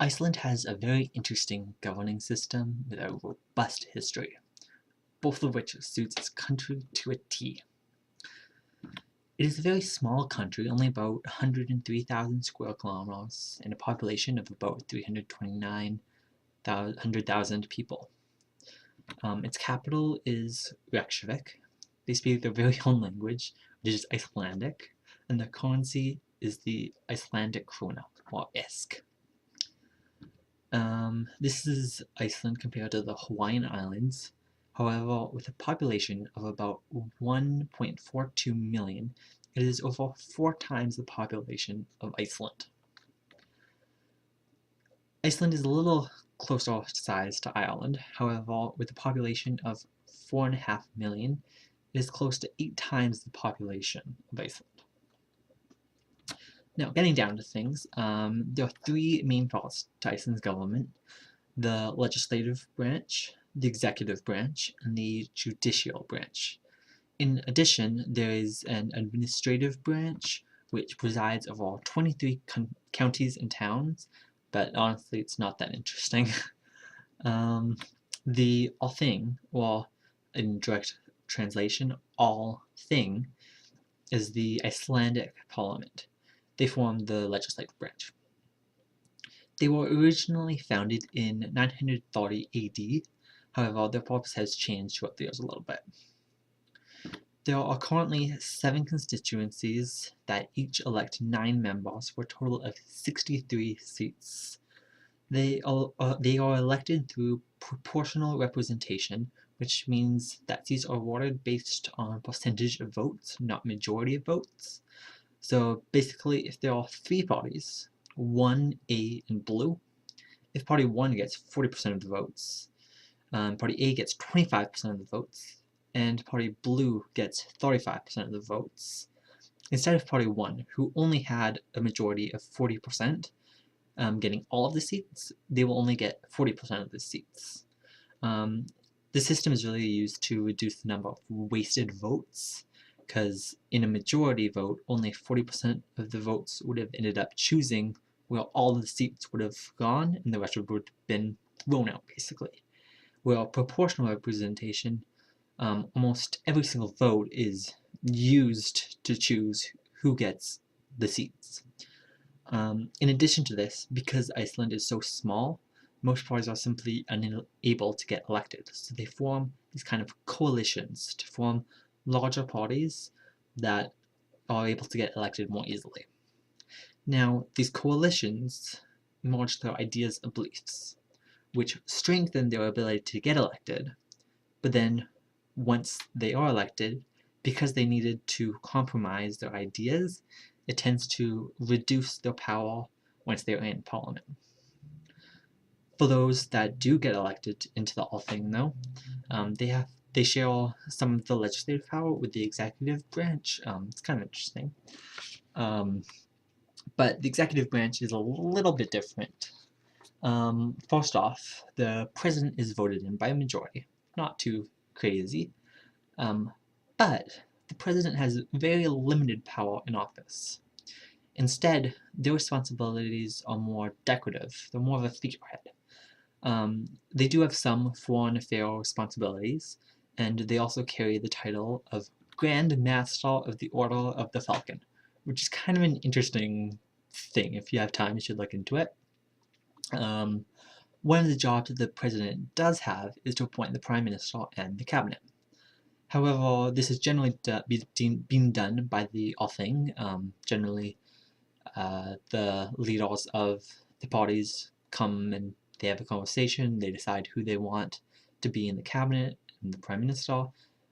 Iceland has a very interesting governing system with a robust history, both of which suits its country to a T. It is a very small country, only about 103,000 square kilometers, and a population of about 329,000 people. Its capital is Reykjavik. They speak their very own language, which is Icelandic, and their currency is the Icelandic krona, or isk. This is Iceland compared to the Hawaiian Islands. However, with a population of about 1.42 million, it is over 4 times the population of Iceland. Iceland is a little closer size to Ireland. However, with a population of 4.5 million, it is close to 8 times the population of Iceland. Now, getting down to things, there are 3 main parts to Iceland's government: the legislative branch, the executive branch, and the judicial branch. In addition, there is an administrative branch which presides over 23 counties and towns, but honestly it's not that interesting. The Althing, or in direct translation, all thing, is the Icelandic parliament. They form the legislative branch. They were originally founded in 930 AD, however their purpose has changed throughout the years a little bit. There are currently 7 constituencies that each elect 9 members for a total of 63 seats. They are elected through proportional representation, which means that seats are awarded based on percentage of votes, not majority of votes. So basically, if there are 3 parties, 1, A, and blue, if party 1 gets 40% of the votes, party A gets 25% of the votes, and party blue gets 35% of the votes, instead of party 1, who only had a majority of 40%, getting all of the seats, they will only get 40% of the seats. The system is really used to reduce the number of wasted votes, because in a majority vote, only 40% of the votes would have ended up choosing where all the seats would have gone, and the rest would have been thrown out, basically. Where proportional representation, almost every single vote is used to choose who gets the seats. In addition to this, because Iceland is so small, most parties are simply unable to get elected, so they form these kind of coalitions to form larger parties that are able to get elected more easily. Now, these coalitions merge their ideas and beliefs, which strengthen their ability to get elected, but then once they are elected, because they needed to compromise their ideas, it tends to reduce their power once they're in parliament. For those that do get elected into the Althing, though, they share some of the legislative power with the executive branch. It's kind of interesting. But the executive branch is a little bit different. First off, the president is voted in by a majority. Not too crazy. But the president has very limited power in office. Instead, their responsibilities are more decorative. They're more of a figurehead. They do have some foreign affairs responsibilities, and they also carry the title of Grand Master of the Order of the Falcon, which is kind of an interesting thing. If you have time, you should look into it. One of the jobs that the president does have is to appoint the prime minister and the cabinet. However, this is generally being done by the Althing. Generally, the leaders of the parties come and they have a conversation, they decide who they want to be in the cabinet and the prime minister,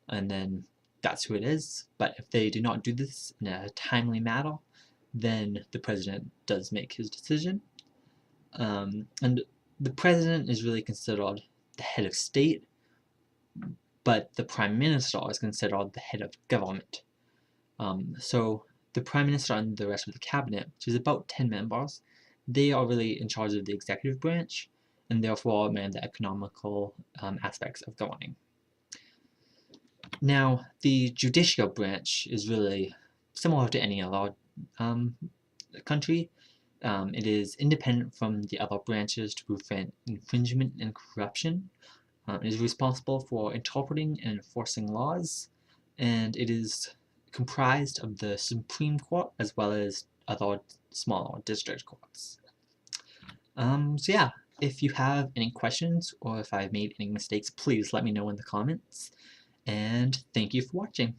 and then that's who it is. But if they do not do this in a timely manner, then the president does make his decision. And the president is really considered the head of state, but the prime minister is considered the head of government. So the prime minister and the rest of the cabinet, which is about 10 members, they are really in charge of the executive branch, and therefore manage the economical aspects of governing. Now, the judicial branch is really similar to any other country. It is independent from the other branches to prevent infringement and corruption. It is responsible for interpreting and enforcing laws, and it is comprised of the Supreme Court as well as other smaller district courts. So yeah, if you have any questions or if I've made any mistakes, please let me know in the comments. And thank you for watching.